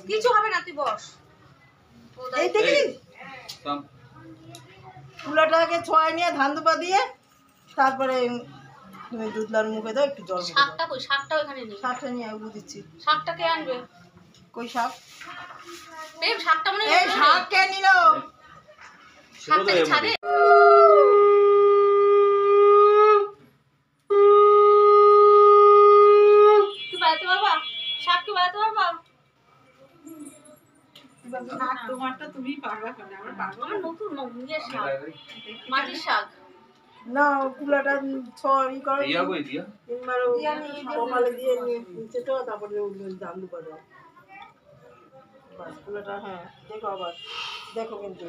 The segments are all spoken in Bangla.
কিছু হবে না, তুই বস। এই দেখি কুলাটাকে ছোঁয়ায় নিয়ে ধান দুপা দিয়ে তারপরে তুমি দুধলার মুখে দাও একটু জল। শাকটা কই? শাকটা ওখানে নেই। শাকটা নিয়ে আগে দিচ্ছি। শাকটা কে আনবে? কই শাক? এই শাকটা মানে এই শাক কে নিল? শাকটা কি ছাদে? তুই বাড়াতে পারবা? শাক কি বাড়াতে পারবা? তোমারটা তুমি পারবা কেন? আমার পারবো আমার নতুন ইয়ে শাক, মাটির শাক। না কুলাটা ছড়ি করে দিয়া কই দিয়া একবার কপালে দিয়ে নিচে তো তারপরে ধান দুপা দাও। বাস কুলাটা হ্যাঁ দেখো আবার দেখো কিন্তু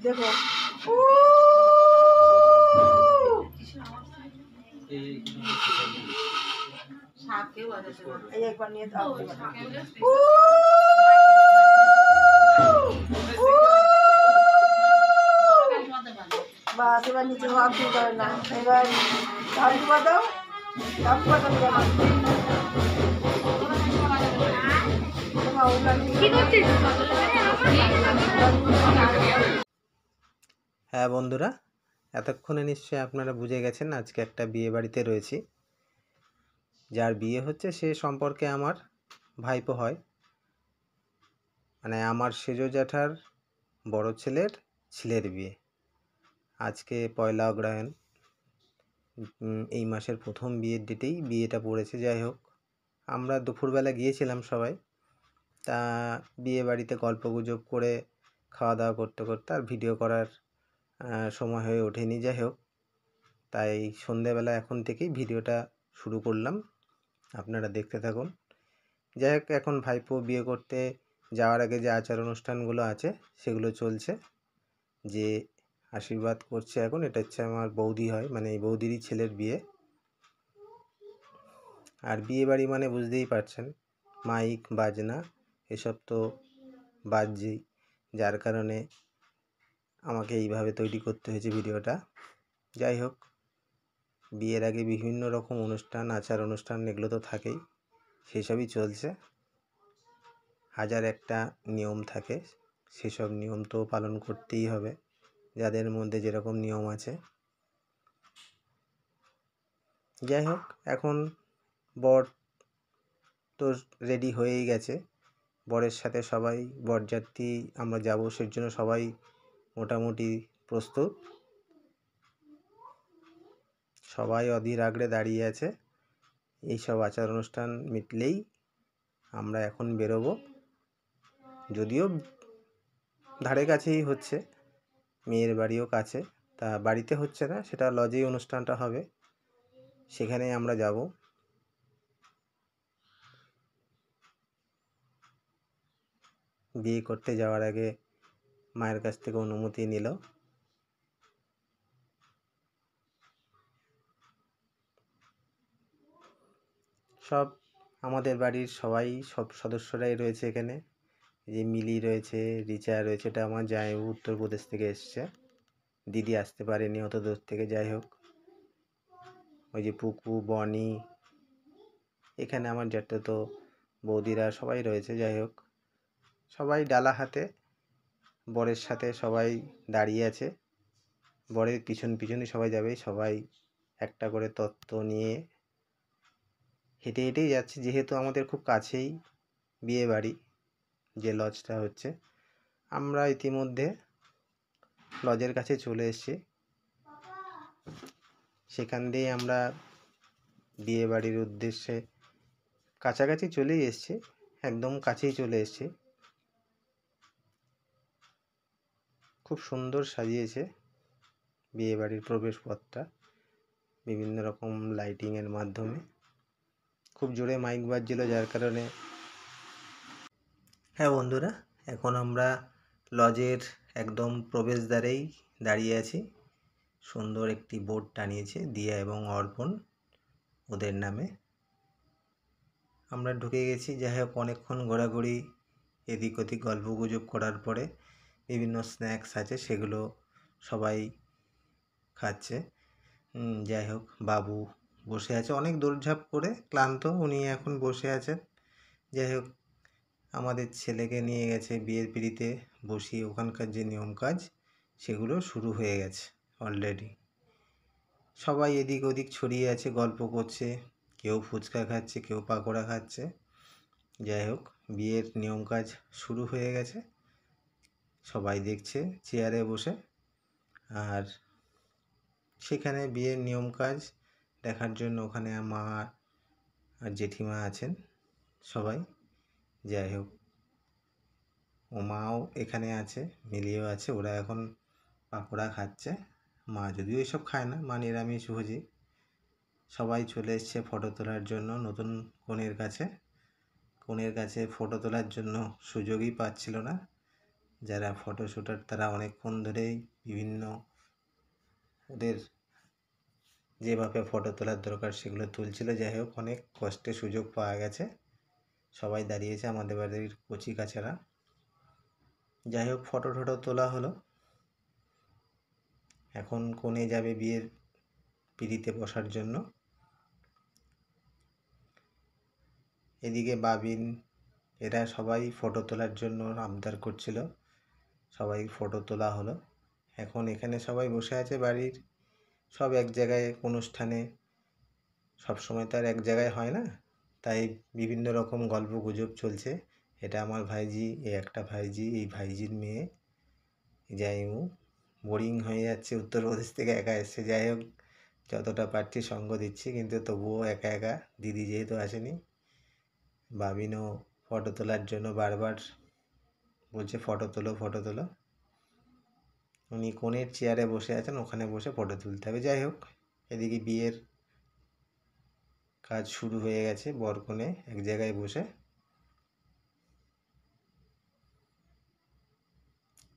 দেখো এই একবার নিয়ে দাও। বাস এবার নিচে ভাব দিতে হবে না, এবার ধান দুপা দাও। ধান দুপাটা নিয়ে আমার হ্যাঁ বন্ধুরা, এতক্ষণে নিশ্চয়ই আপনারা বুঝে গেছেন আজকে একটা বিয়ে বাড়িতে রয়েছি। যার বিয়ে হচ্ছে সে সম্পর্কে আমার ভাইপো হয়, মানে আমার সেজ জ্যাঠার বড় ছেলের বিয়ে। আজকে পয়লা অগ্রহায়ণ, এই মাসের প্রথম বিয়ের ডেটেই বিয়েটা পড়েছে। যাই হোক, আমরা দুপুরবেলা গিয়েছিলাম সবাই। তা বিয়ে বাড়িতে গল্পগুজব করে খাওয়া দাওয়া করতে করতে আর ভিডিও করার সময় হয়ে ওঠেনি। যাই হোক, তাই সন্ধেবেলা এখন থেকেই ভিডিওটা শুরু করলাম, আপনারা দেখতে থাকুন। যাই হোক, এখন ভাইপো বিয়ে করতে যাওয়ার আগে যে আচার অনুষ্ঠানগুলো আছে সেগুলো চলছে। যে আশীর্বাদ করছে এখন, এটা হচ্ছে আমার বৌদি হয়, মানে এই বৌদিরই ছেলের বিয়ে। আর বিয়ে বাড়ি মানে বুঝতেই পারছেন, মাইক বাজনা এসব তো বাজছেই, যার কারণে আমাকে এইভাবে তৈরি করতে হয়েছে ভিডিওটা। যাই হোক, বিয়ের আগে বিভিন্ন রকম অনুষ্ঠান, আচার অনুষ্ঠান এগুলো তো থাকেই, সেসবই চলছে। হাজার একটা নিয়ম থাকে, সেসব নিয়ম তো পালন করতেই হবে, যাদের মধ্যে যেরকম নিয়ম আছে। যাই হোক, এখন বর তো রেডি হয়েই গেছে, বরের সাথে সবাই বরযাত্রী আমরা যাবো, সেজন্য সবাই মোটামুটি প্রস্তুত। সবাই অধীর আগ্রহে দাঁড়িয়ে আছে। এইসব আচার অনুষ্ঠান মিটলেই আমরা এখন বেরোবো। যদিও ধারে কাছেই হচ্ছে, মেয়ের বাড়িও কাছে, তা বাড়িতে হচ্ছে না, সেটা লজেই অনুষ্ঠানটা হবে, সেখানেই আমরা যাব। বিয়ে করতে যাওয়ার আগে মায়ের কাছ থেকে অনুমতি নিল। সব আমাদের বাড়ির সব সদস্যরাই রয়েছে এখানে। এই যে মিলি রয়েছে, রিচা রয়েছে, এটা আমার জামাইবাবু উত্তরপ্রদেশ থেকে এসছে, দিদি আসতে পারেনি অত দূর থেকে। যাই হোক, ওই যে পুকু, বনি, এখানে আমার জ্যাঠাতো বৌদিরা সবাই রয়েছে। যাই হোক, সবাই ডালা হাতে বরের সাথে সবাই দাঁড়িয়ে আছে, বরের পিছন পিছনই সবাই যাবে। সবাই একটা করে তত্ত্ব নিয়ে হেঁটে হেঁটেই যাচ্ছে, যেহেতু আমাদের খুব কাছেই বিয়ে বাড়ি যে লজটা হচ্ছে। আমরা ইতিমধ্যে লজের কাছে চলে এসেছি, সেখান দিয়ে আমরা বিয়ে বাড়ির উদ্দেশ্যে কাছাকাছি চলেই এসেছি, একদম কাছেই চলে এসেছি। খুব সুন্দর সাজিয়েছে বিয়ে বাড়ির প্রবেশপথটা বিভিন্ন রকম লাইটিংয়ের মাধ্যমে। খুব জোরে মাইক বাজছিল, যার কারণে। হ্যাঁ বন্ধুরা, এখন আমরা লজের একদম প্রবেশদ্বারেই দাঁড়িয়ে আছি। সুন্দর একটি বোর্ড টানিয়েছে দিয়া এবং অর্পণ, ওদের নামে। আমরা ঢুকে গেছি। যাই হোক, অনেকক্ষণ ঘোরাঘুরি, এদিক ওদিক গল্পগুজব করার পরে বিভিন্ন স্ন্যাক্স আছে, সেগুলো সবাই খাচ্ছে। যাই হোক, বাবু বসে আছে অনেক দৌড়ঝাঁপ করে, ক্লান্ত, উনি এখন বসে আছেন। যাই হোক, আমাদের ছেলেকে নিয়ে গেছে বিয়ের পিঁড়িতে বসিয়ে, ওখানকার যে নিয়ম কাজ সেগুলো শুরু হয়ে গেছে অলরেডি। সবাই এদিক ওদিক ছড়িয়ে আছে, গল্প করছে, কেউ ফুচকা খাচ্ছে, কেউ পাকোড়া খাচ্ছে। যাই হোক, বিয়ের নিয়ম কাজ শুরু হয়ে গেছে, সবাই দেখছে চেয়ারে বসে। আর সেখানে বিয়ের নিয়ম কাজ দেখার জন্য ওখানে মা আর জেঠিমা আছেন সবাই। যাই হোক, ও মাও এখানে আছে, মিলিয়েও আছে। ওরা এখন পাকোড়া খাচ্ছে। মা যদিও এসব খায় না, মা নিরামিষ ভোজী। সবাই চলে এসছে ফটো তোলার জন্য নতুন কনের কাছে। কনের কাছে ফটো তোলার জন্য সুযোগই পাচ্ছিল না যারা ফটো শ্যুটার, তারা অনেকক্ষণ ধরেই বিভিন্ন ওদের যেভাবে ফটো তোলার দরকার সেগুলো তুলছিল। যাই হোক, অনেক কষ্টে সুযোগ পাওয়া গেছে, সবাই দাঁড়িয়েছে আমাদের বাড়ির কচি কাচারা। যাই হোক, ফটো টটো তোলা হলো। এখন কনে যাবে বিয়ের পিঁড়িতে বসার জন্য। এদিকে বাবিন এরা সবাই ফটো তোলার জন্য আবদার করছিল, সবাই ফটো তোলা হলো। এখন এখানে সবাই বসে আছে বাড়ির, সব এক জায়গায় অনুষ্ঠানে, সবসময় তো আর এক জায়গায় হয় না, তাই বিভিন্ন রকম গল্প গুজব চলছে। এটা আমার ভাইজি, এই একটা ভাইজি, এই ভাইজির মেয়ে। যাই হোক, বোরিং হয়ে যাচ্ছে, উত্তরপ্রদেশ থেকে একা এসছে। যাই হোক, যতটা পারছি সঙ্গ দিচ্ছি, কিন্তু তবুও একা একা, দিদি যেহেতু আসেনি। বাবিনও ফটো তোলার জন্য বারবার বলছে ফটো তোলো ফটো তোলো। উনি কোণের চেয়ারে বসে আছেন, ওখানে বসে ফটো তুলতে হবে। যাই হোক, এদিকে বিয়ের কাজ শুরু হয়ে গেছে, বর কনে এক জায়গায় বসে।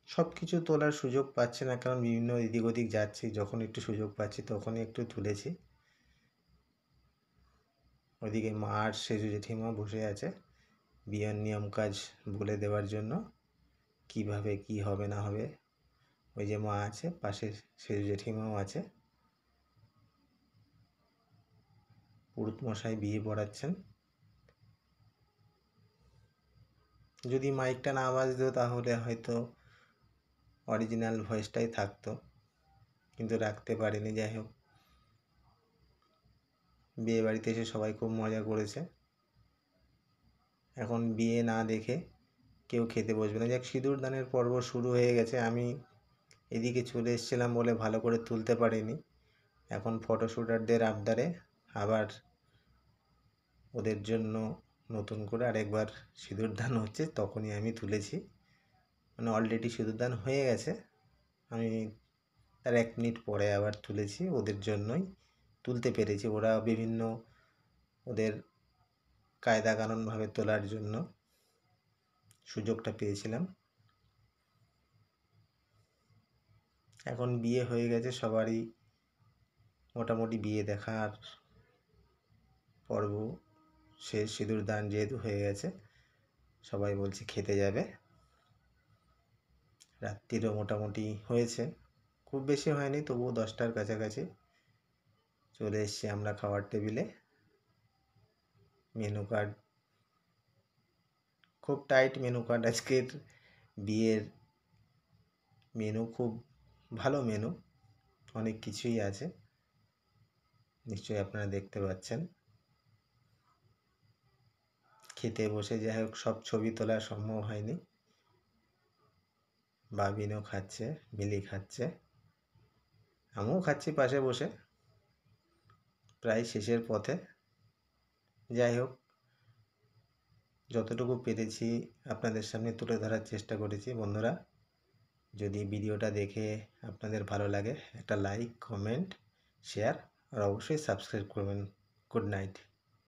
সব কিছু তোলার সুযোগ পাচ্ছে না, কারণ বিভিন্ন এদিক ওদিক যাচ্ছি, যখন একটু সুযোগ পাচ্ছি তখনই একটু তুলেছি। ওইদিকে মা আর সেজু জেঠিমা বসে আছে বিয়ের নিয়ম কাজ বলে দেওয়ার জন্য, কিভাবে কি হবে না হবে। ওই যে মা আছে, পাশে সেজু জেঠিমাও আছে। পুরোহিত মশাই বিয়ে পড়াচ্ছেন। যদি মাইকটা না বাজতো তাহলে হয়তো অরিজিনাল ভয়েসটাই থাকতো, কিন্তু রাখতে পারিনি। যাই হোক, বিয়ে বাড়িতে এসে সবাই খুব মজা করেছে। এখন বিয়ে না দেখে কেউ খেতে বসবে না। যাক, সিঁদুর দানের পর্ব শুরু হয়ে গেছে। আমি এদিকে চলে এসেছিলাম বলে ভালো করে তুলতে পারিনি। এখন ফটো শ্যুটারদের আবদারে আবার ওদের জন্য নতুন করে আরেকবার সিঁদুর দান হচ্ছে, তখনই আমি তুলেছি। মানে অলরেডি সিঁদুর দান হয়ে গেছে, আমি তার 1 মিনিট পরে আবার তুলেছি, ওদের জন্যই তুলতে পেরেছি। ওরা বিভিন্ন ওদের কায়দা কানুনভাবে তোলার জন্য সুযোগটা পেয়েছিলাম। এখন বিয়ে হয়ে গেছে, সবারই মোটামুটি বিয়ে দেখার পর্ব শেষ। সিঁদুর দান যেহেতু হয়ে গেছে, সবাই বলছে খেতে যাবে। রাত্রিরও মোটামুটি হয়েছে, খুব বেশি হয়নি, তবুও 10টার কাছাকাছি। চলে এসছি আমরা খাওয়ার টেবিলে। মেনু কার্ড খুব টাইট, মেনু কার্ড আজকের বিয়ের। মেনু খুব ভালো মেনু, অনেক কিছুই আছে, নিশ্চয়ই আপনারা দেখতে পাচ্ছেন। খেতে বসে যাই হোক, সব ছবি তোলা সম্ভব হয়নি। বাবিনও খাচ্ছে, মিলি খাচ্ছে, আমিও খাচ্ছি পাশে বসে, প্রায় শেষের পথে। যাই হোক, যতটুকু পেরেছি আপনাদের সামনে তুলে ধরার চেষ্টা করেছি। বন্ধুরা, যদি ভিডিওটা দেখে আপনাদের ভালো লাগে, একটা লাইক, কমেন্ট, শেয়ার আর অবশ্যই সাবস্ক্রাইব করবেন। Good night.